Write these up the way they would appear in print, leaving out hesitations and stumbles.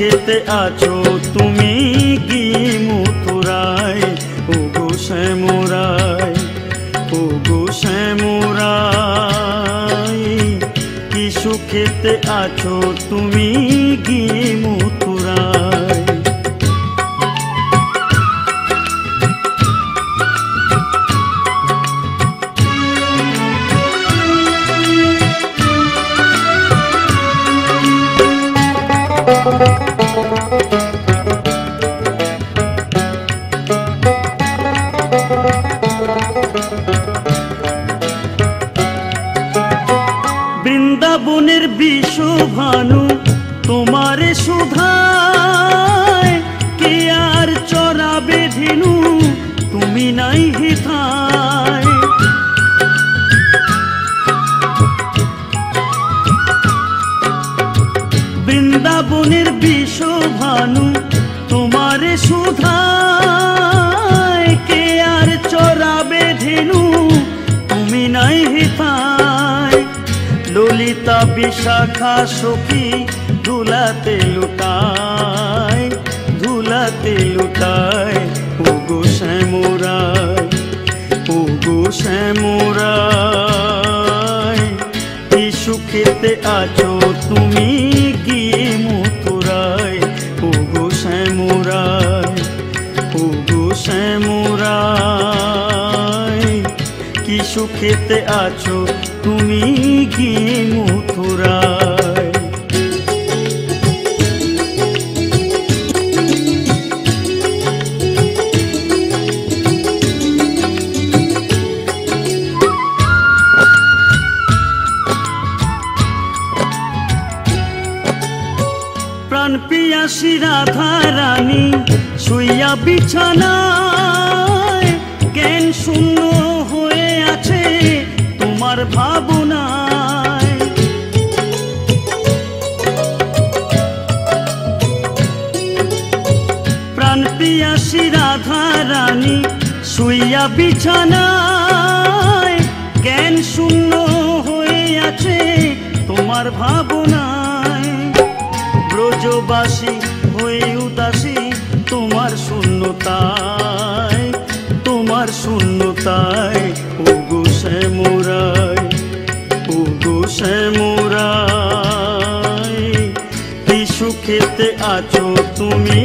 সুখেতে আছো তুমি কি মথুরায়, ও গো শ্যামরায়, ও গো শ্যামরায়। কি সুখেতে আছো তুমি কি মথুরায়। বৃন্দাবনের বিশ্বভানু তোমার সুধায়, কে আর চরাবে ধেনু তুমি নাই হিতায়। বৃন্দাবনের বিশ্বভানু তোমার সুধায়, কে আর চরাবে ধেনু তুমি নাই হিতায়। ললিতা বিশাখা সখী ধুলাতে লুটায়, ধুলাতে লুটায়। ও গো শ্যামরায়, ও গো শ্যামরায়। কি সুখেতে আছো তুমি গিয়ে মথুরায়, ও গো শ্যামরায়, ও গো শ্যামরায়। কি সুখেতে আছো তুমি গিয়ে মথুরায়। প্রাণ পিয়াসী রাধা রানী শুইয়া বিছানায়, জ্ঞান শূন্য হয়ে আছে তোমার ভাবনায়। প্রাণ পিয়াসী রাধা রানী শুইয়া বিছানায়, জ্ঞান শূন্য হয়ে আছে তোমার ভাবনায়। ব্রজবাসী হয়ে উদাসী তোমার শূন্যতায়, তোমার শূন্যতায়। ও গো শ্যামরায়, ও গো শ্যামরায়। কি সুখেতে আছো তুমি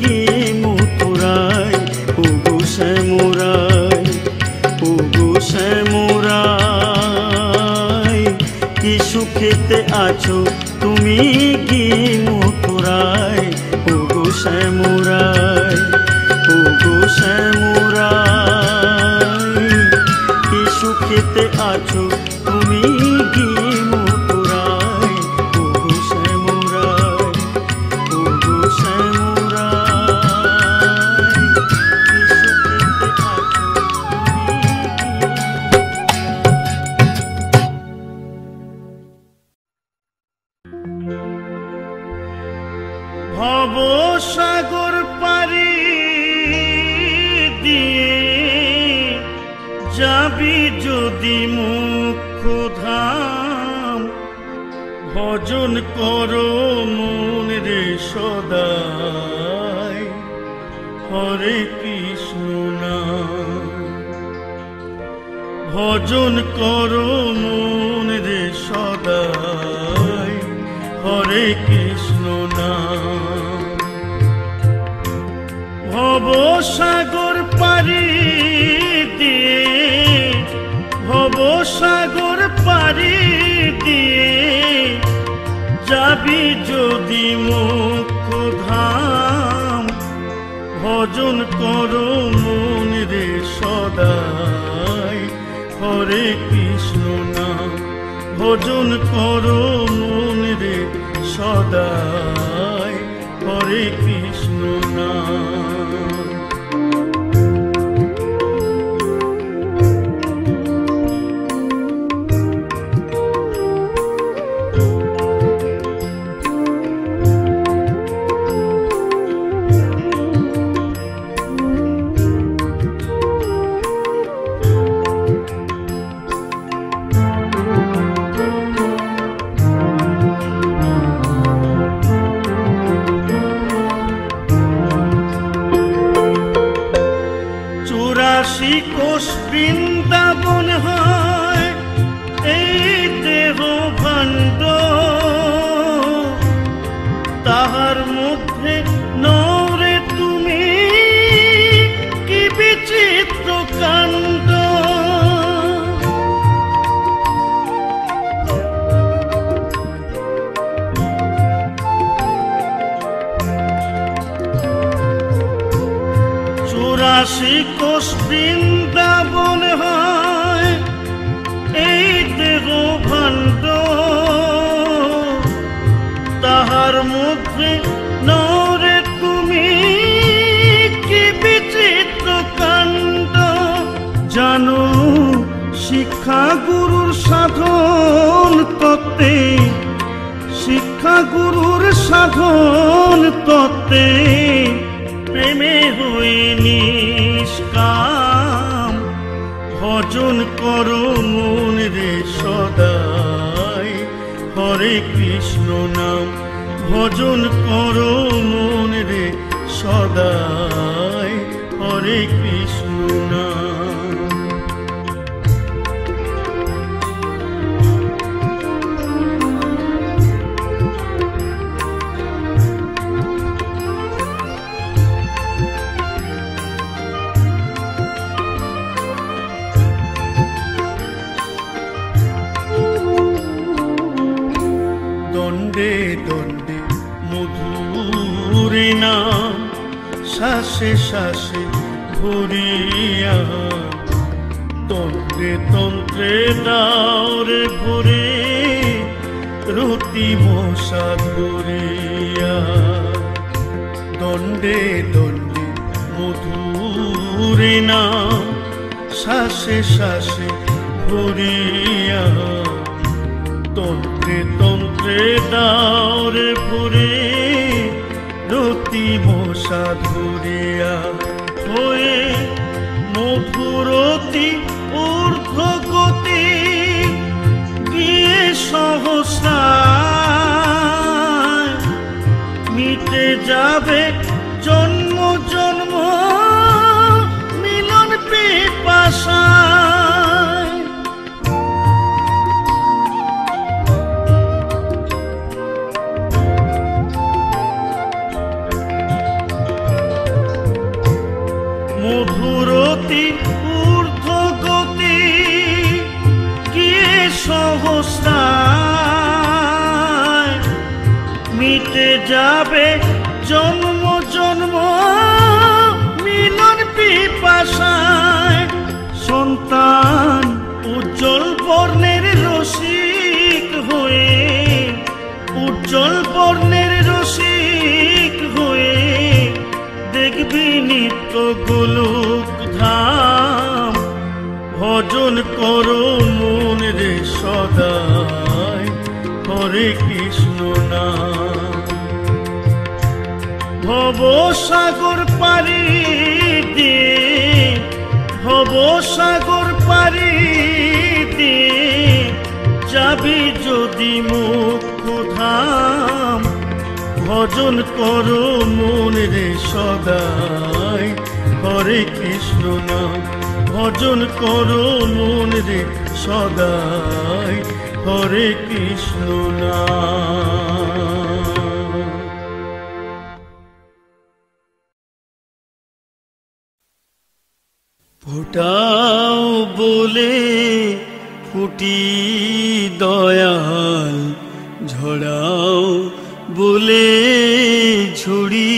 গিয়ে মথুরায়, ও গো শ্যামরায়, ও গো শ্যামরায়। কি সুখেতে আছো তুমি গিয়ে মথুরায়, ও গো শ্যামরায়, ও গো শ্যামরায়। কি সুখেতে আছো তুমি গিয়ে মথুরায়, ও গো শ্যামরায়, ও গো শ্যামরায়। কি সুখেতে আছো তুমি ভবসাগর পারি দিয়ে যাবি যদি মুখ্যধাম, ভজন করো মন রে সদাই, হরে কৃষ্ণ নাম। ভজন করো মন রে সদাই, হরে কৃষ্ণ নাম। ভবসাগর পারি দিয়ে, ভবসাগর পারি দিয়ে যাবি যদি মোক্ষধাম, ভজন করো মন রে সদাই, হরে কৃষ্ণ নাম। ভজন করো মন রে সদাই, হরে কৃষ্ণ নাম। চুরাশি কোষ বৃন্দাবন হয় এই দেহ ভাণ্ড, তাহার মধ্যে নরে তুমি কি বিচিত্র কাণ্ড। চুরাশি কোষ বৃন্দাবন হয় এই দেহ ভাণ্ড, তাহার মধ্যে নরে তুমি কি বিচিত্র কাণ্ড। জানো শিক্ষা গুরুর সাধন তত্ত্বে, শিক্ষা গুরুর সাধন তত্ত্বে প্রেমে হয়ে নিষ্কাম। ভজন করো মন রে সদাই হরে কৃষ্ণ নাম, ভজন করো মন রে সদাই হরে কৃষ্ণ নাম। দণ্ডে দণ্ডে মধুর নাম, শ্বাসে শ্বাসে ভরিয়া, তন্ত্রে তন্ত্রে দাওরে ভরে রতি মশা ধরিয়া। দণ্ডে দণ্ডে মধুর নাম, শ্বাসে শ্বাসে ভরিয়া, তন্ত্রে তন্ত্রে দাওরে ভরে রতি মশা ধরিয়া। হয়ে মধুরতি ঊর্ধ্ব গতি গিয়ে সহস্রায়, মিটে যাবে জন্ম জন্ম মিলন পিপাসায়। মধুরতি ঊর্ধ্ব গতি গিয়ে সহস্রায়, মিটে যাবে জন্ম জন্ম মিলন পিপাসায়। সন্তান উজ্জ্বল বর্ণের রসিক হয়ে, উজ্জ্বল বর্ণের রসিক হয়ে দেখবি নিত্য গোলক ধাম। ভজন করো মন রে সদাই হরে কৃষ্ণ নাম। ভব সাগর পারি দিয়ে, ভব সাগর পারি দিয়ে যাবি যদি মুক্ত ধাম। ভজন করো মন রে সদাই হরে কৃষ্ণ নাম, ভজন করো মন রে সদাই হরে কৃষ্ণ নাম। ফোটাও বলে ফুটি দয়াল, ঝড়াও বলে ঝুড়ি।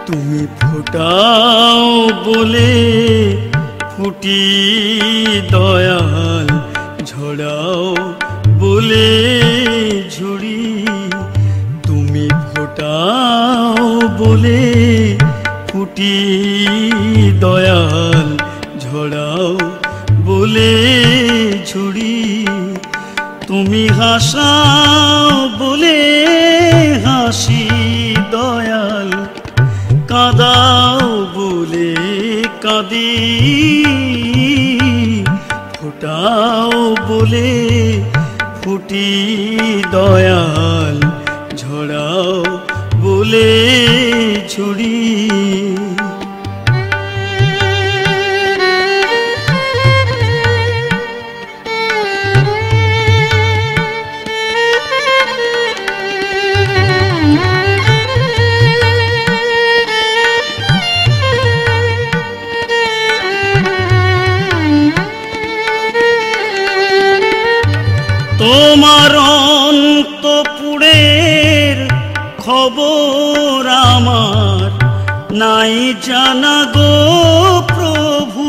তুমি ফোটাও বলে ফুটি দয়াল, ঝড়াও বলে ঝুড়ি। তুমি ফোটাও বলে ফুটি দয়াল, ঝড়াও বলে ঝুড়ি। তুমি হাসাও বলে হাসি দয়াল, কাঁদাও বলে কাঁদি, ফোটাও বলে ফুটি দয়াল, ঝরাও বলে ঝুড়ি। তোমার অন্তপুরের খবর আমার নাই জানা গো প্রভু,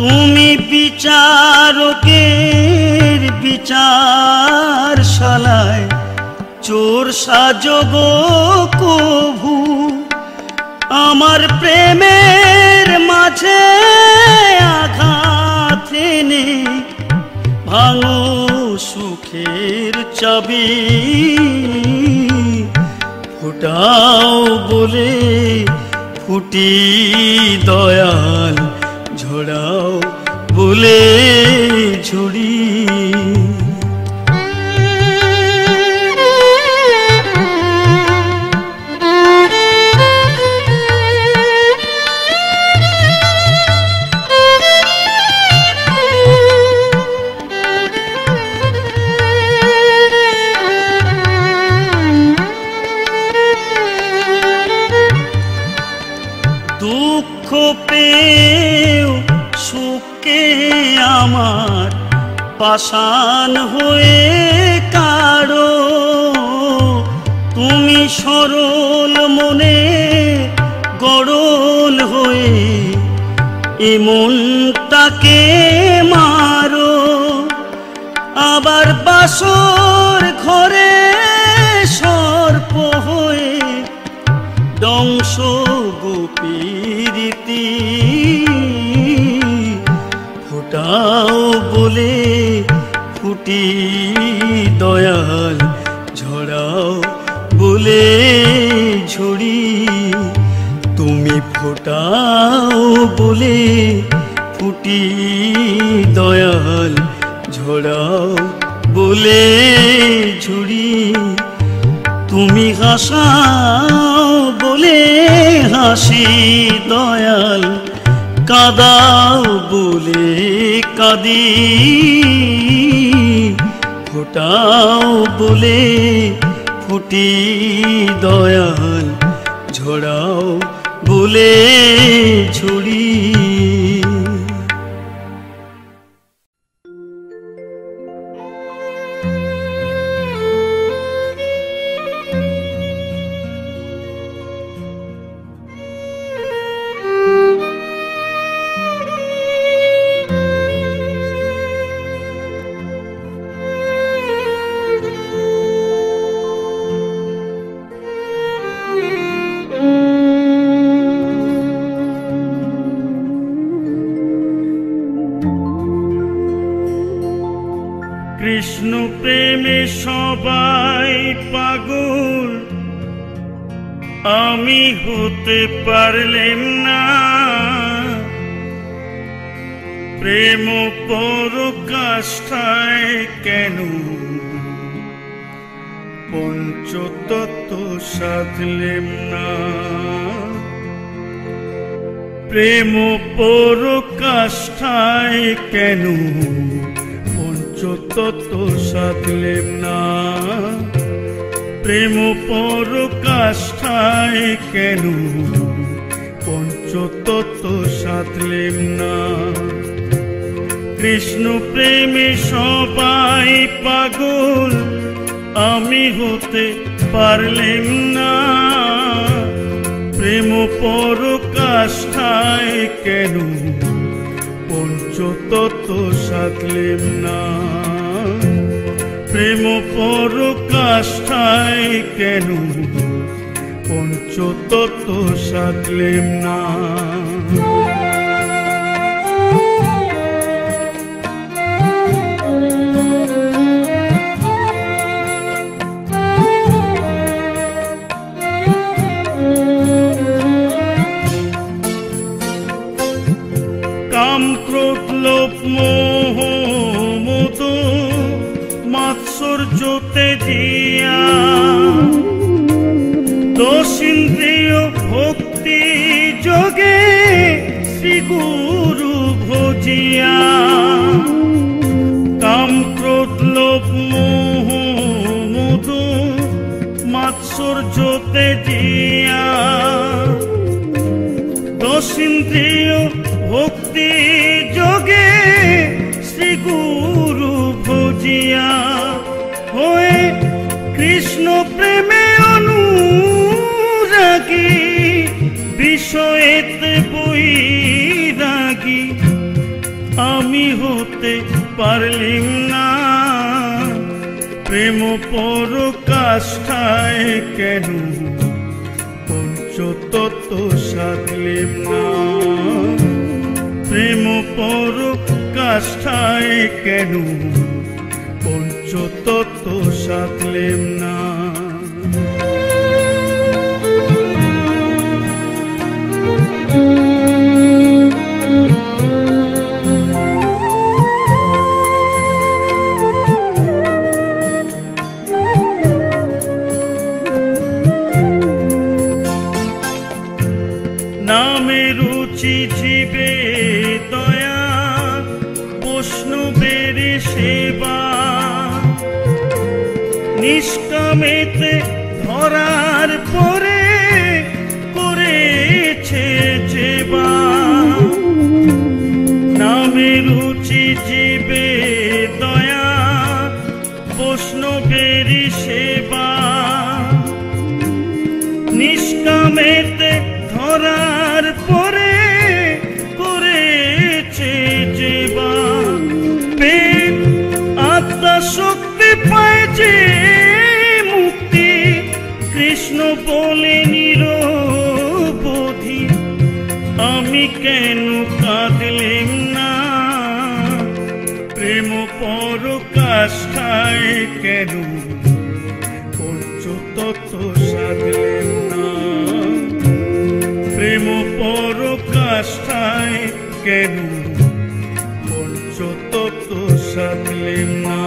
তুমি বিচারকের বিচারশালায় চোর সাজো গো কভু। আমার প্রেমের মাঝে আঘাত এনে ভাঙো সুখের চাবি, ফোটাও বলে ফুটি দয়াল, ঝরাও বলে ঝুড়ি। দুঃখ পেও সুখে আমার পাষাণ হয়ে কারো, তুমি সরল মনে গড়ল হয়ে এ মনটাকে মারো। আবার বাসর ঘরে সর্প হয়ে দংশ গোপীরীতি, ফোটাও বলে ফুটি দয়াল, ঝরাও বলে ঝুড়ি। তুমি ফোটাও বলে ফুটি দয়াল, ঝরাও বলে ঝুড়ি। তুমি হাসাও বলে হাসি দয়াল, কাঁদাও বলে কাঁদি, ফোটাও বলে ফুটি দয়াল, ঝরাও বলে ঝুড়ি। কৃষ্ণ প্রেমে সবাই পাগল, আমি হতে পারলেম না। প্রেম পরকাষ্ঠায় কেন পঞ্চতত্ত্ব সাধলেম না। প্রেম পরকাষ্ঠায় কেন পঞ্চতত্ত্ব সাধলেম না। প্রেম পরকাষ্ঠায় কেন পঞ্চতত্ত্ব সাধলেম না। কৃষ্ণ প্রেমে সবাই পাগল, আমি হতে পারলেম না। প্রেম পরকাষ্ঠায় কেন পঞ্চতত্ত্ব সাধলেম না। প্রেম পরকাষ্ঠায় কেন পঞ্চতত্ত্ব সাধলেম না। কাম ক্রোধ লোভ মোহ মদ মাৎসর্যতে দিয়া দোষ ইন্দ্রিয় ভক্তি যোগে শ্রী গুরু ভজিয়া কাম ক্রোধ লোভ মোহ মদ মাৎসর্যতে দিয়া দোষ ইন্দ্রিয় ভক্তি যোগে শ্রী গুরু ভজিয়া হয়ে কৃষ্ণ প্রেমে অনুরাগী বিষয়েতে বৈরাগী আমি হতে পারলিম না প্রেম পরকাষ্ঠায় কেন পঞ্চতত্ত্ব সাধলিম না প্রেম পরকাষ্ঠায় কেন পঞ্চতত্ত্ব সাধলিম না নামে রুচি জীবে দয়া বৈষ্ণবের সেবা নিষ্কামেতে ধরার পরে করেছে যেবা নামে রুচি জীবে দয়া বৈষ্ণবের সেবা নিষ্কামেতে ধরার পরে করেছে যেবা প্রেম আত্মা শক্তি পায় যে মুক্তি কৃষ্ণ বলে নিরবধি আমি কেন কাঁদলেম না প্রেম পরকাষ্ঠায় কেন পঞ্চতত্ত্ব সাধলেম না প্রেম পরকাষ্ঠায় কেন পঞ্চতত্ত্ব সাধলেম না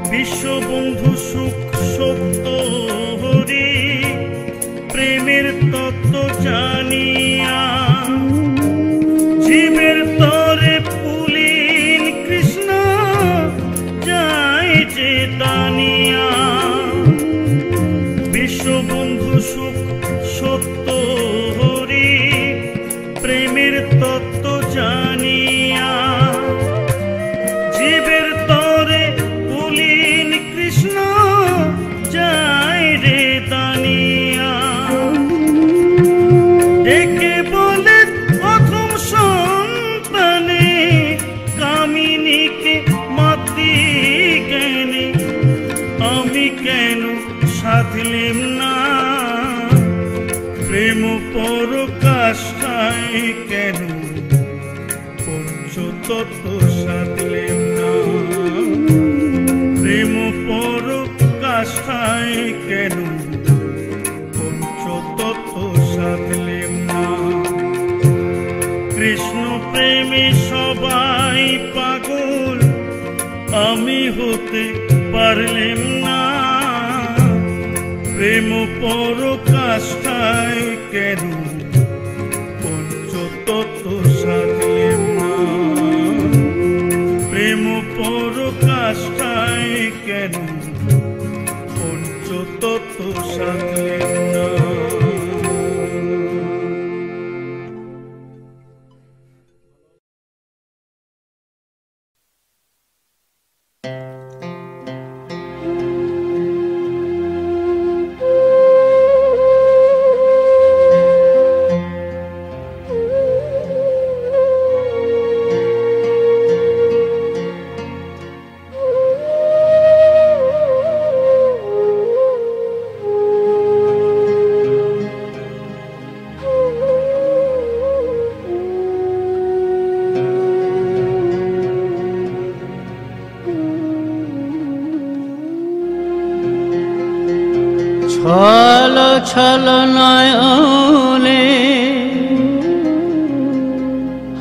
বিশ্ববন্ধু সুখ সত্য হরি প্রেমের তত্ত্ব জানিয়া জীবের তরে পুলিন কৃষ্ণ যায় যে দানিয়া বিশ্ববন্ধু সুখ সত্য হরি প্রেমের তত্ত্ব জানিয়া জীবের তরে পুলিন কৃষ্ণ যায় রে দানিয়া ডেকে বলে প্রথম সন্তানে কামিনীকে মাতি জ্ঞানে আমি কেন সাধলিম না প্রেম পরকাষ্ঠায় কেন পঞ্চতত্ত্ব সাধলিম না প্রেম পরকাষ্ঠায় কেন পঞ্চতত্ত্ব সাধলিম না কৃষ্ণ প্রেমে সবাই পাগল আমি হতে পারলেম না প্রেম পরকাষ্ঠায় কেন পঞ্চতত্ত্ব সাধলেম না প্রেম পরকাষ্ঠায় কেন পঞ্চতত্ত্ব সাধলেম না ছল নয়নে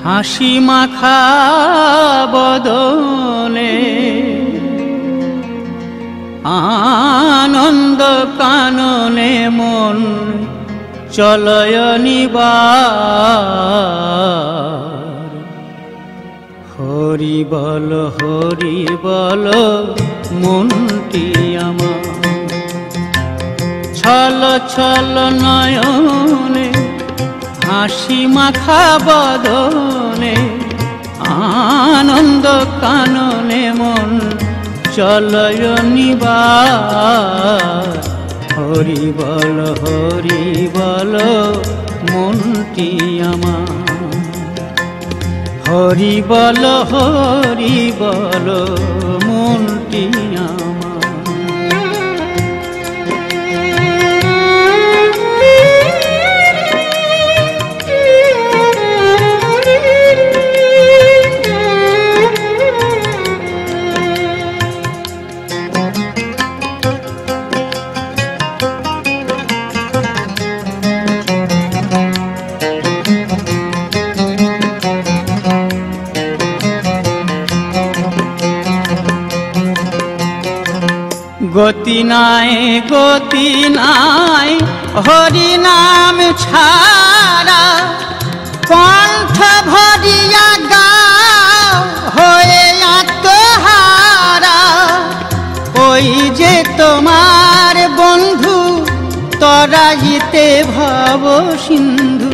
হাসি মাখা বদনে আনন্দ কাননে মন চলয় নিবার। হরি বল মনটি আমার, ছল ছল নয়নে হাসি মাখা বদনে আনন্দ কাননে মন চলয় নিবার। হরি বল মনটি আমার, হরি বল মনটি আমার। গতি নাই হরি নাম ছাড়া, কণ্ঠ ভরিয়া গাও হয়ে আত্মহারা। ওই যে তোমার বন্ধু তরাইতে ভব সিন্ধু,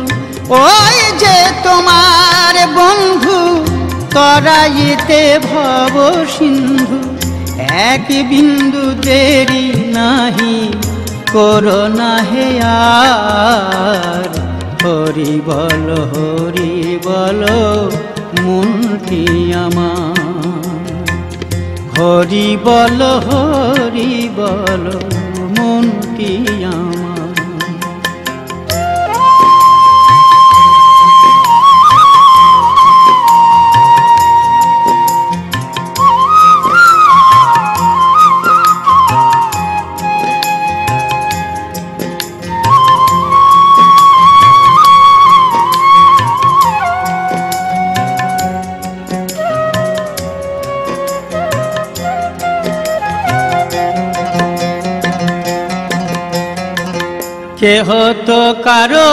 ওই যে তোমার বন্ধু তরাইতে ভব সিন্ধু। এক বিন্দু দেরি নাহি করোনা হে আর। হরি বল মনটি আমার, হরি বল মনটি আমার। কেহ তো কারো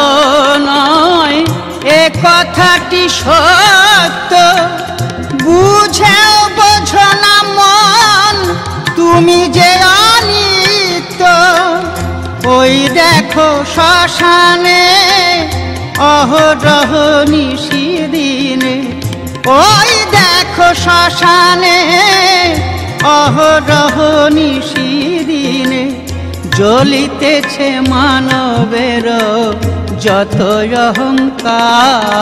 নয় এ কথাটি সত্য, বুঝেও বোঝো না মন তুমি যে অনিত্য। ওই দেখো শ্মশানে অহরহ নিশিদিনে, ওই দেখো শ্মশানে অহরহ নিশিদিনে। জ্বলিতেছে মানবের যত অহংকার।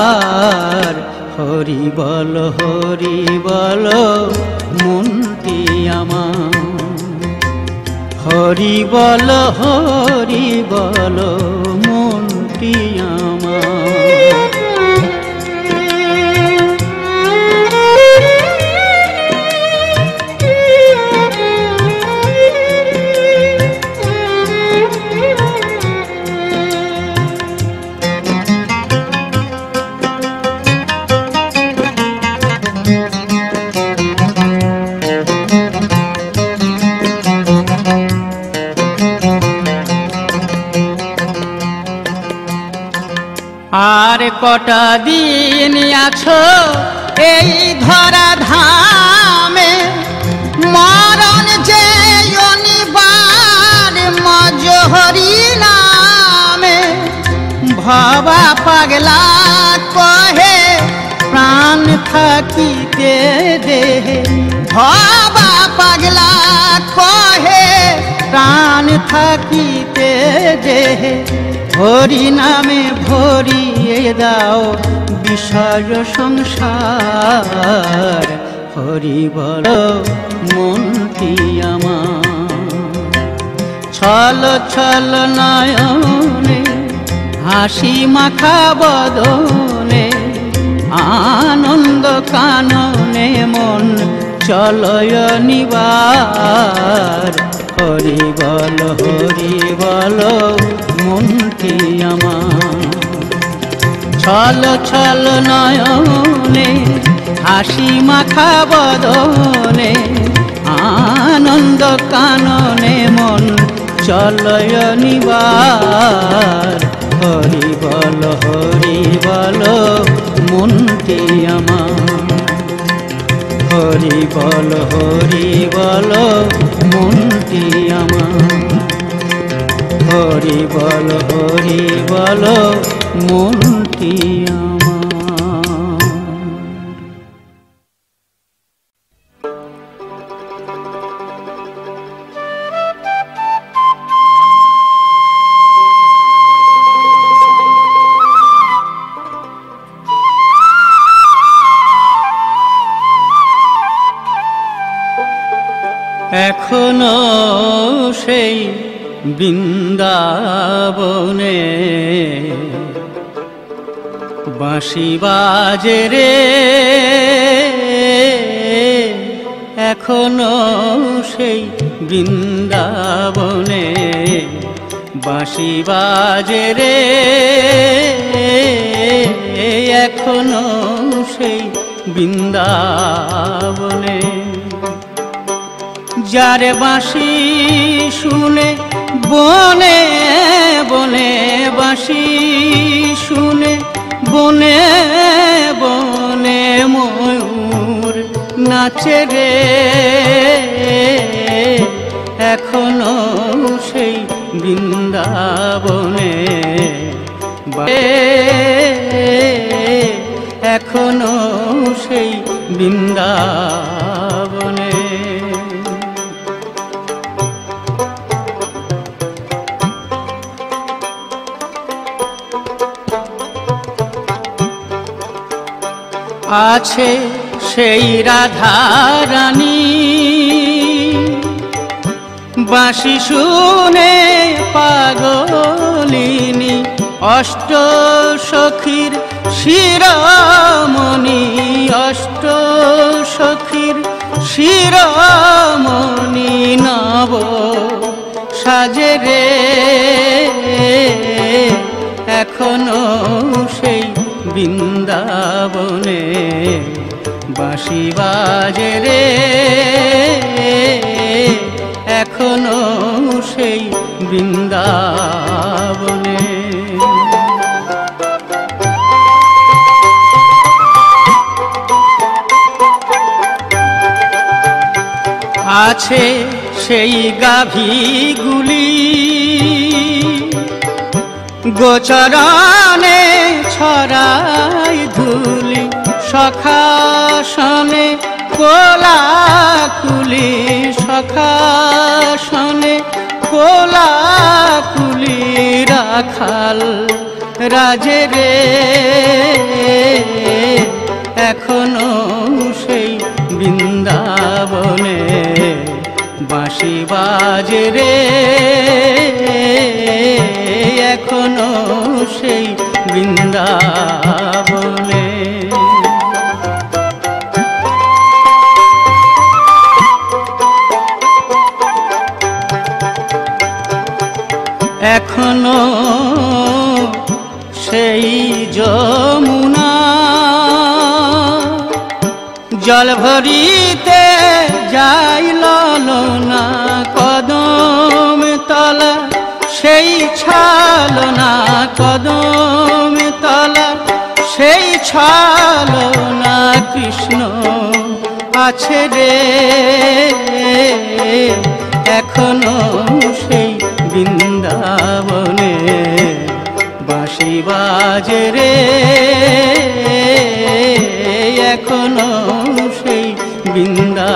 হরি বল মনটি আমার, হরি বল মনটি আমার। আর কটা দিন আছো এই ধরা ধামে, মরণ যে অনিবার মজ হরি নামে। ভবা পাগলা কহে প্রাণ থাকিতে দেহে, ভবা পাগলা কহে প্রাণ থাকিতে দেহে। হরি নামে ভরিয়ে দাও বিষয় সংসার। হরি বল মনটি আমার, ছল ছল নয়নে হাসি মাখা বদনে আনন্দ কাননে মন চলয় নিবার। হরি বল মনটি আমার। ছল ছল নয়নে হাসি মাখা বদনে আনন্দ কাননে মন চলয় নিবার। হরি বল মনটি আমার। হরি বল মনটি আমার। হরি বল মনটি আমার। এখনো সেই বৃন্দাবনে বাঁশি বাজে রে। এখনো সেই বৃন্দাবনে বাঁশি বাজে রে। এখনো সেই বৃন্দাবনে যার বাঁশি শুনে বনে বনে বাঁশি শুনে বনে বনে ময়ূর নাচে রে। এখনো সেই বৃন্দাবনে এখনো সেই বৃন্দাবনে আছে সেই রাধা রানী বাঁশি শুনে পাগলিনী অষ্ট সখীর শিরোমণি অষ্ট সখীর শিরোমণি নব সাজে রে। এখনো সেই বৃন্দাবনে বাঁশি বাজে রে। এখনো সেই বৃন্দাবনে আছে সেই গাভীগুলি গোচরণে ছড়াই ধুলি সখাসনে কোলাকুলি সখাসনে কোলাকুলি রাখাল রাজে রে। এখনো সেই বৃন্দাবনে বাঁশি বাজে রে। এখনো সেই বৃন্দাবনে এখনো সেই যমুনা জল ভরিতে যাই ললনা কদম তলা সেই ছালনা কদম তলা সেই ছালনা কৃষ্ণ আছে রে। এখনো সেই বৃন্দাবনে বাঁশি বাজে রে। এখনো সেই বৃন্দাবনে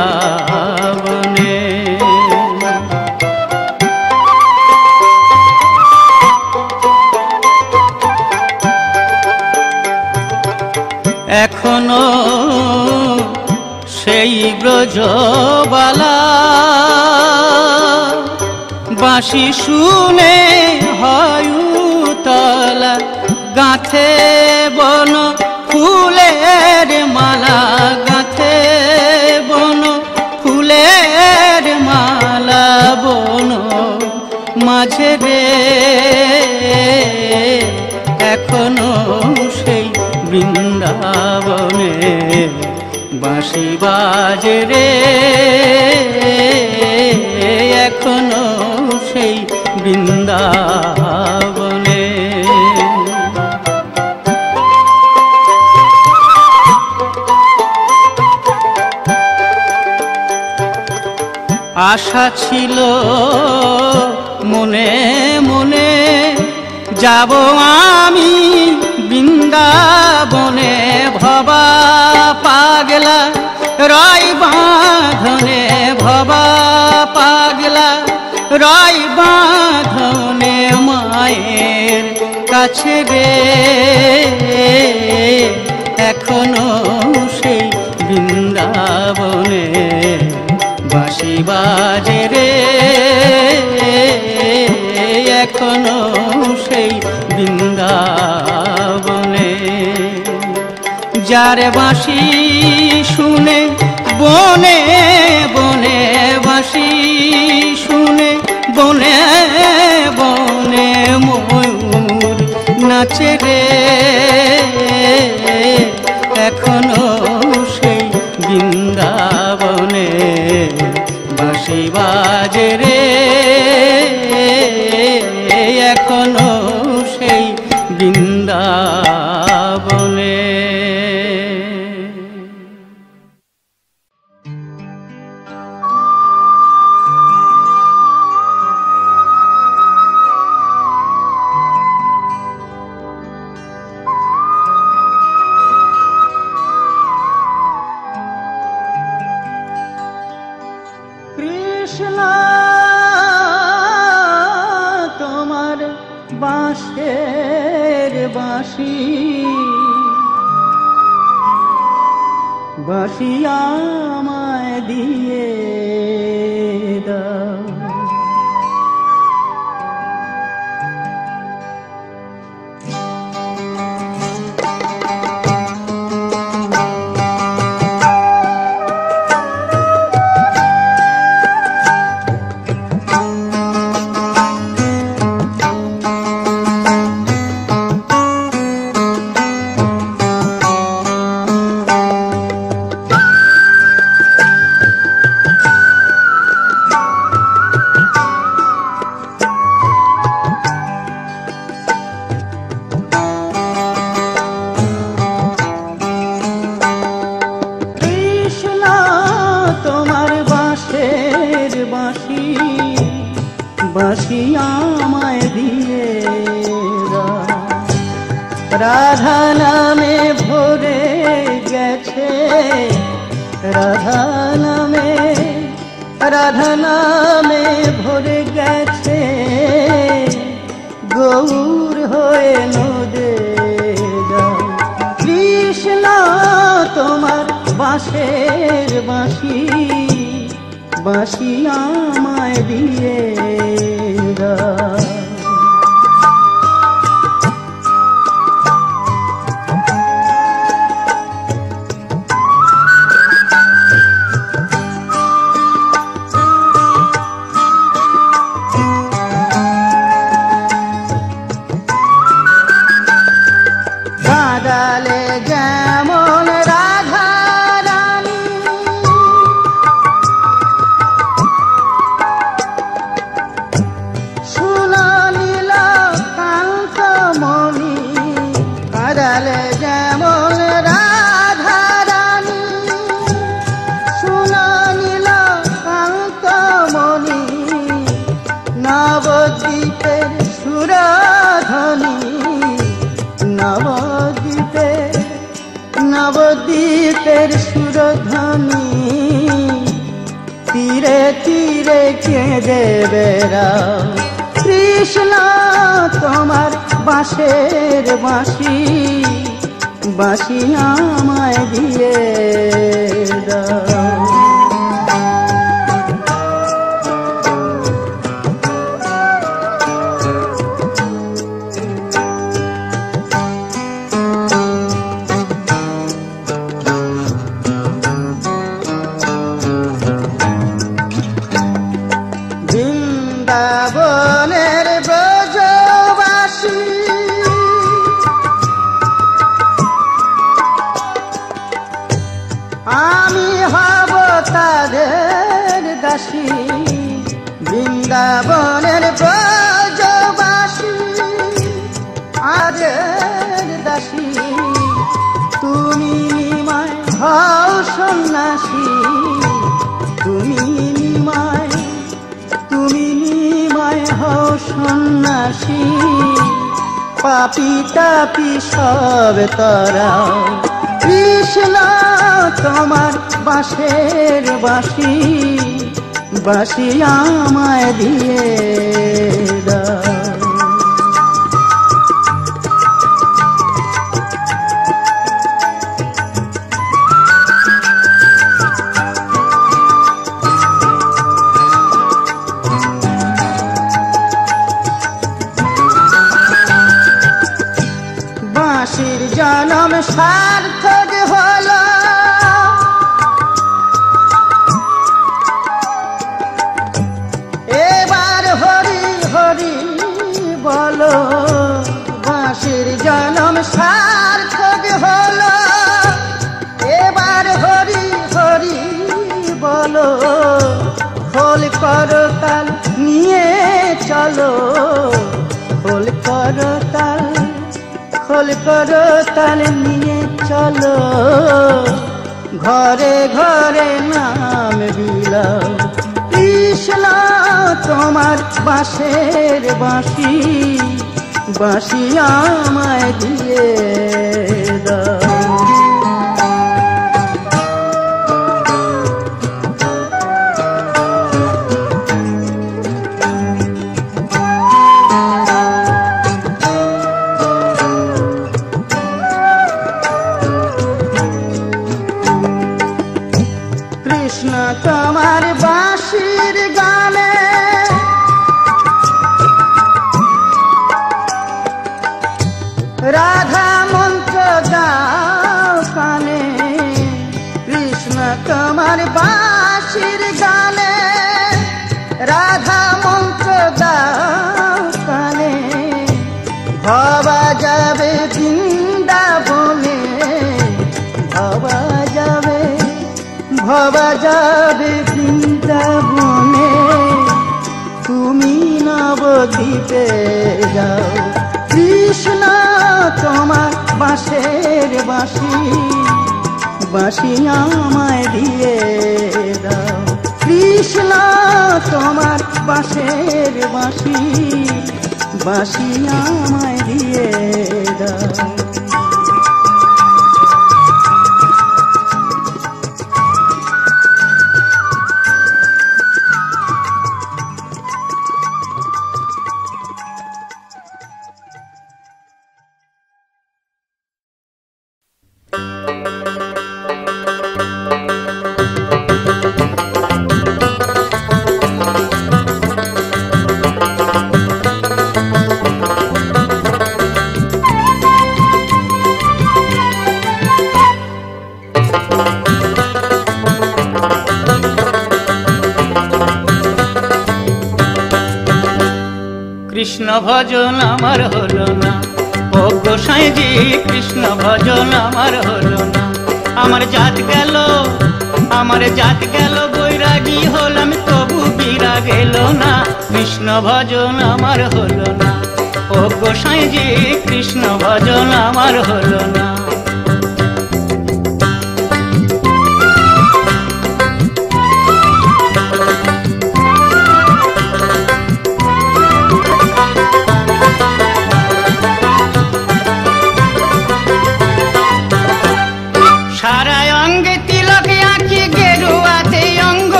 এখনো সেই ব্রজবালা বাঁশি শুনে হয় উতলা গাঁথে বন ফুলের মালা গাঁথে বন ফুলের মালা বন মাঝে রে। বৃন্দাবনে বাঁশি বাজে রে এখনো সেই বৃন্দাবনে। আশা ছিল মনে মনে যাব আমি বৃন্দাবনে, ভবা পাগলা রয় বাঁধনে, ভবা পাগলা রয় বাঁধনে মায়ের কাছে রে এখনো সেই বৃন্দাবনে বাঁশি বাজে রে এখনো সেই বৃন্দাবনে। যার বাঁশি শুনে বনে বনে, বাঁশি শুনে বনে বনে ময়ূর নাচে রে এখনো সেই বৃন্দাবনে বাঁশি বাজে রে এখনো সেই বৃন্দাবনে। কৃষ্ণ তোমার বাঁশের বাঁশি বাঁশি আমায় দিয়ে দাও, বাঁশি আমায় দিয়ে রাধা নামে ভরে গেছে, রাধা নামে ভরে গেছে গৌর হয়ে নদে দাও। কৃষ্ণ তোমার বাঁশের বাঁশি বাঁশি আমায় দিয়ে দাও। বাদালে যেমন রাধা রানী সুনা নীলা কান্তমণি, বাদালে যেমন রাধা রানী সুনা নীলা কান্তমণি, নবদ্বীপের সুরধ্বনি, নবদ্বীপের সুরধ্বনি, তীরে তীরে কেঁদে বেড়াও। কৃষ্ণ তোমার বাঁশের বাঁশি বাঁশি আমায় দিয়ে দাও। বৃন্দাবনের ব্রজবাসী সন্ন্যাসী তুমি নিমায় হও সন্ন্যাসী পাপি তাপি সব তরাও কৃষ্ণ তোমার বাঁশের বাঁশি বাঁশি আমায় দিয়ে দাও বাঁশির জনম সার্থক হলো এবার হরি হরি বলো বাঁশির জনম সার্থক হলো এবার হরি হরি বলো খোল করতাল নিয়ে চলো খোল করতাল নিয়ে চলো ঘরে ঘরে নাম বিলাও কৃষ্ণ তোমার বাঁশের বাঁশি বাঁশি আমায় দিয়ে দাও কৃষ্ণ তোমার বাঁশির গানে রাধা মন্ত্র গাও কানে কৃষ্ণ তোমার বাঁশির গানে রাধা মন্ত্র গাও কানে ভবা যাবে বৃন্দাবনে ভবা যাবে বৃন্দাবনে তুমি নবদ্বীপে যাও কৃষ্ণ তোমার বাঁশের বাঁশি বাঁশি আমায় দিয়ে দাও কৃষ্ণ তোমার বাঁশের বাঁশি বাঁশি আমায় দিয়ে দাও কৃষ্ণ ভজন আমার হলো না ও গোসাইজি কৃষ্ণ ভজন আমার হলো না আমার জাত গেল বৈরাগী হলাম তবু বিরাগ এলো না কৃষ্ণ ভজন আমার হলো না ও গোসাইজি কৃষ্ণ ভজন আমার হলো না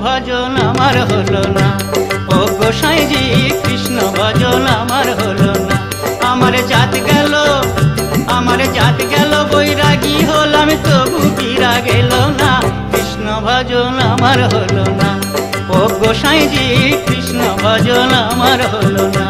ভজন আমার হলো না ও গোসাইজি কৃষ্ণ ভজন আমার হলো না আমার জাত গেল বৈরাগী হলাম তবু বিরাগ এলো না কৃষ্ণ ভজন আমার হলো না ও গোসাইজি কৃষ্ণ ভজন আমার হলো না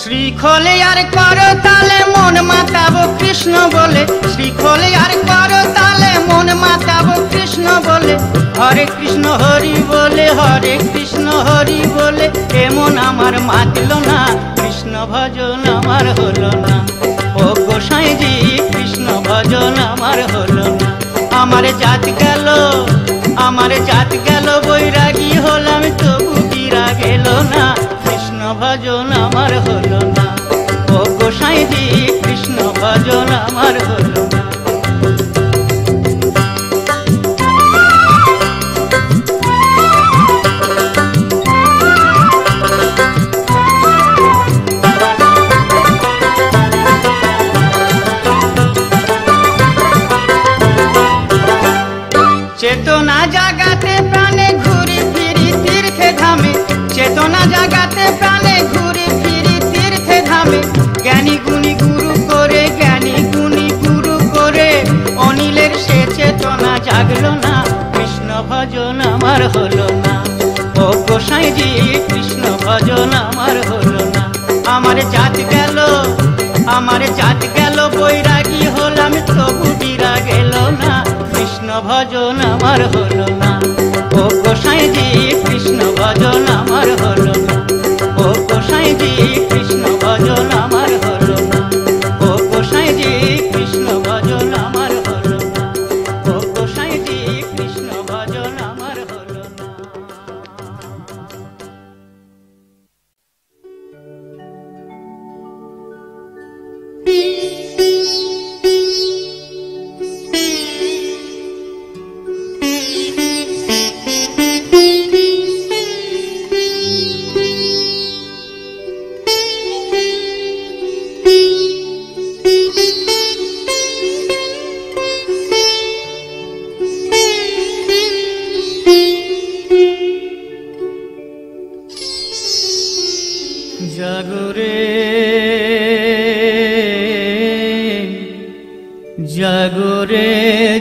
শ্রীখোলে আর করতালে মন মাতাবো কৃষ্ণ বলে শ্রীখোলে আর হরে কৃষ্ণ হরি বলে এমন আমার মাতলো না, কৃষ্ণ ভজন আমার হলো না। ও গোসাইজি কৃষ্ণ ভজন আমার হলো না। আমার জাত গেল বৈরাগী হলাম তবু বিরা গেল না, কৃষ্ণ ভজন আমার হলো না। ও গোসাইজি কৃষ্ণ ভজন আমার হলো না। চেতনা জাগাতে প্রাণে ঘুরি ফিরি তীর্থে ধামে, চেতনা জাগাতে প্রাণে ঘুরি ফিরি তীর্থে ধামে। জ্ঞানী গুণী গুরু করে অনিলের সে চেতনা জাগলো না, কৃষ্ণ ভজন আমার হলো না। ও গোসাইজি কৃষ্ণ ভজন আমার হলো না। আমার জাত গেল বৈরাগী হলাম তবু বিরা গেল না, কৃষ্ণ ভজন আমার হলো না। ও গোসাইজি কৃষ্ণ ভজন আমার হলো না। ও গোসাইজি কৃষ্ণ ভজন আমার হলো না। ও গোসাইজি কৃষ্ণ ভজন আমার হলো না। ও গোসাইজি কৃষ্ণ ভজন আমার হলো না।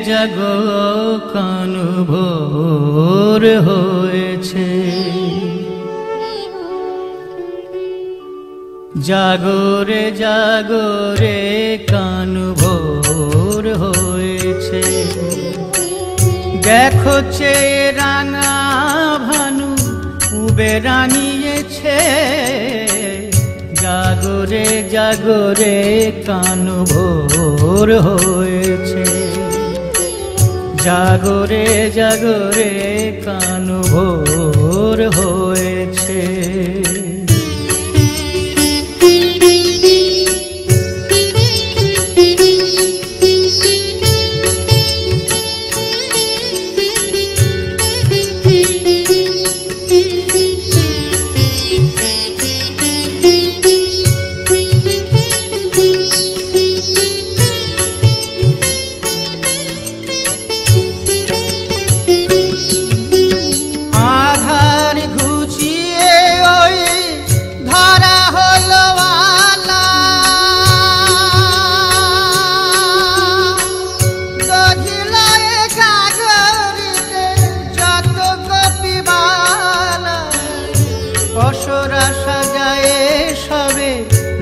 জাগো কানু ভোর হয়েছে, জাগো রে কানু ভোর হয়েছে। দেখো চে রাঙা ভানু উবে রানিয়েছে, জাগো রে কানু ভোর হয়েছে। জাগো রে কানু ভোর হয়েছে।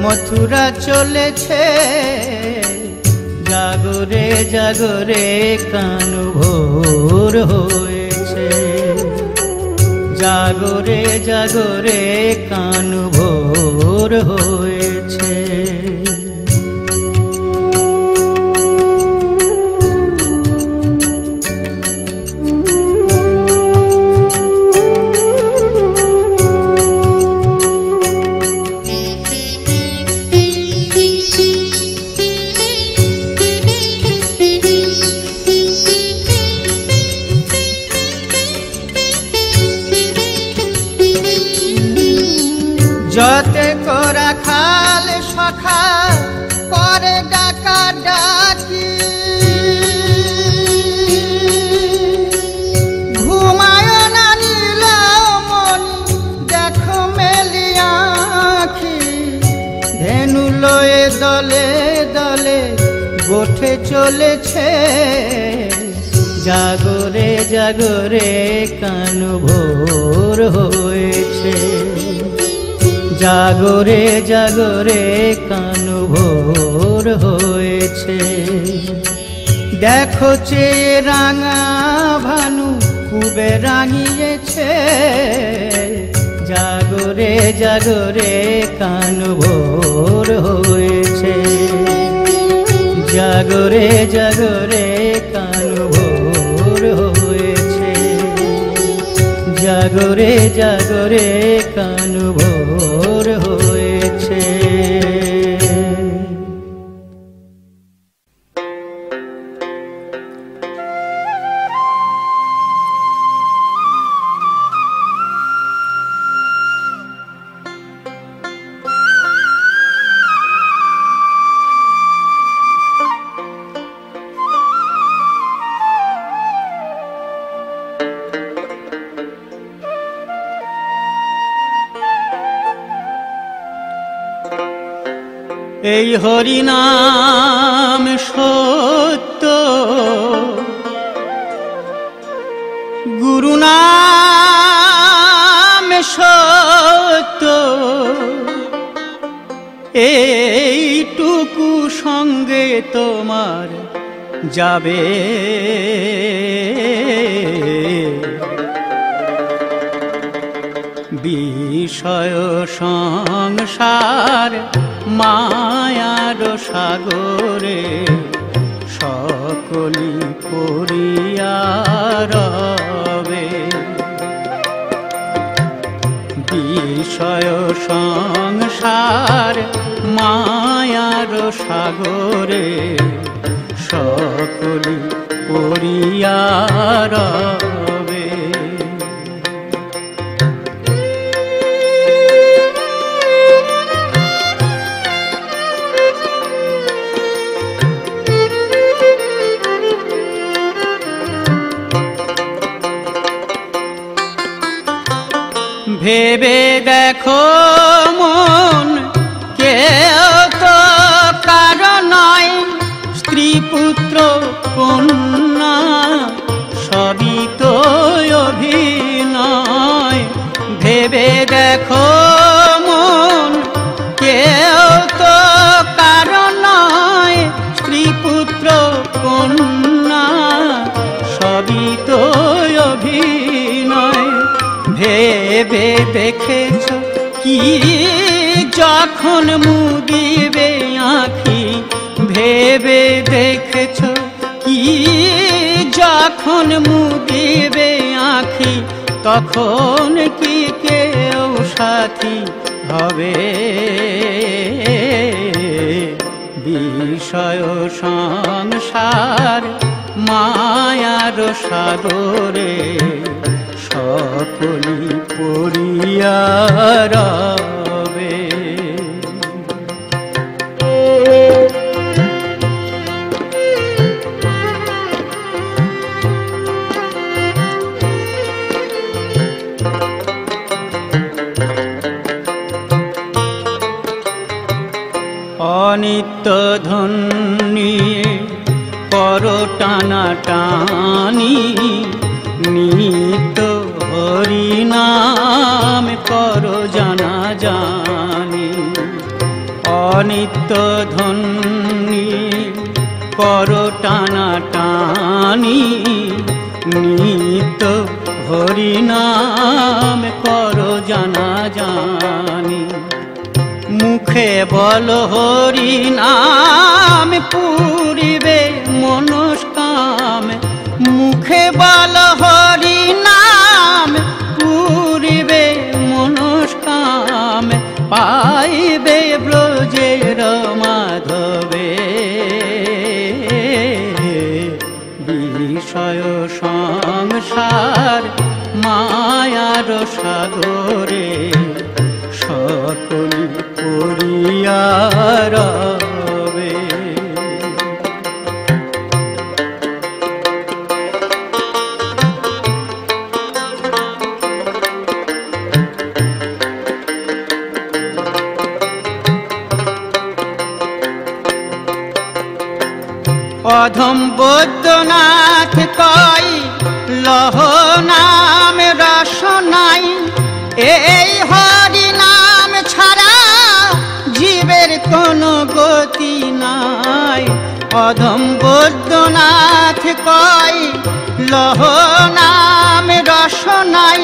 মথুরা চলেছে, জাগো রে কানু ভোর হয়েছে। জাগো রে কানু ভোর হয়েছে। যতে করা খাল সখা করে ডাকা ডাকি, ঘুমায় না নীলমণি দেখো মেলি আঁখি, ধেনু লয়ে দলে দলে গোঠে চলেছে, জাগো রে কানু ভোর হয়েছে। জাগো রে কানু ভোর হয়েছে। দেখো চে রাঙা ভানু ডুবে রাঙিয়েছে। জাগরে জাগরে কান ভোর হয়েছে, জাগরে জাগরে কান ভোর হয়েছে, জাগরে জাগরে কান ভোর হয়েছে। এই হরিনাম সত্য, গুরু নাম সত্য, এইটুকু সঙ্গে তোমার যাবে। বিষয় সংসার মায়ার সাগরে সকলি পড়িয়া রবে। বিষয় সংসার মায়ার সাগরে সকলি পড়িয়া রবে। ভেবে দেখো মন, কেউ তো কারো নয়, স্ত্রী পুত্র কন্যা সবই তো অভিনয়। ভেবে দেখো মন, কেউ তো কারো নয়, স্ত্রী পুত্র কন্যা সবই তো অভিনয়। ভেবে দেখেছ কি যখন মুদিবে আঁখি, ভেবে দেখেছ কি যখন মুদিবে আঁখি, তখন কি কেউ সাথী হবে। বিষয় সংসার মায়ার সাগরে সকলি পড়িয়া রবে। অনিত্য ধন নিয়ে পর টানা টানি, নিত্য হরিনাম কর জানা জানি। অনিত্য ধন নিয়ে পর টানা টানি, নিত্য হরিনাম কর জানা জানি। মুখে বল হরি নাম পুরিবে মনস্কাম, মুখে বল হরি নাম পুরিবে মনস্কাম, পাইবে ব্রজের মাধবে। বিষয় সংসার মায়ার সাগরে সকলি পড়িয়া রবে। অধম বৈদ্যনাথ কই লহ নাম রস নাই, এই হরি নাম ছাড়া জীবের কোনো গতি নাই। অধম বৈদ্যনাথ কয় লহ নাম রস নাই,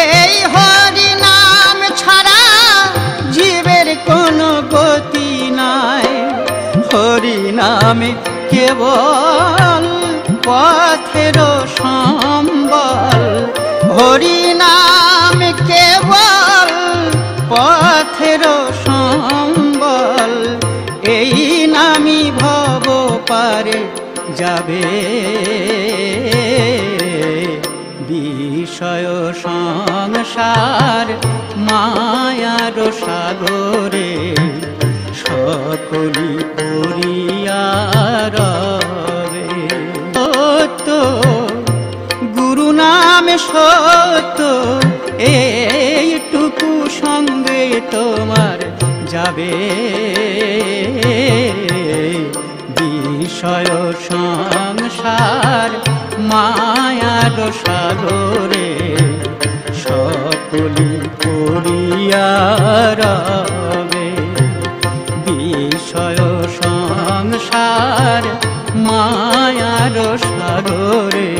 এই হরি নাম ছাড়া জীবের কোনো গতি নাই। হরি নামে কেবল পথের সম্বল, হরি নাম কেবল পথের সম্বল, এই নামি ভব পারে যাবে। বিষয় সংসার মায়ার সাগরে সকলি পড়িয়া রবে। সত্য গুরু নামে সত্য, এইটুকু সঙ্গে তোমার যাবে। বিষয় সংসার মায়ার সাগরে সকলি পড়িয়া রবে। বিষয় সংসার মায়ার সাগরে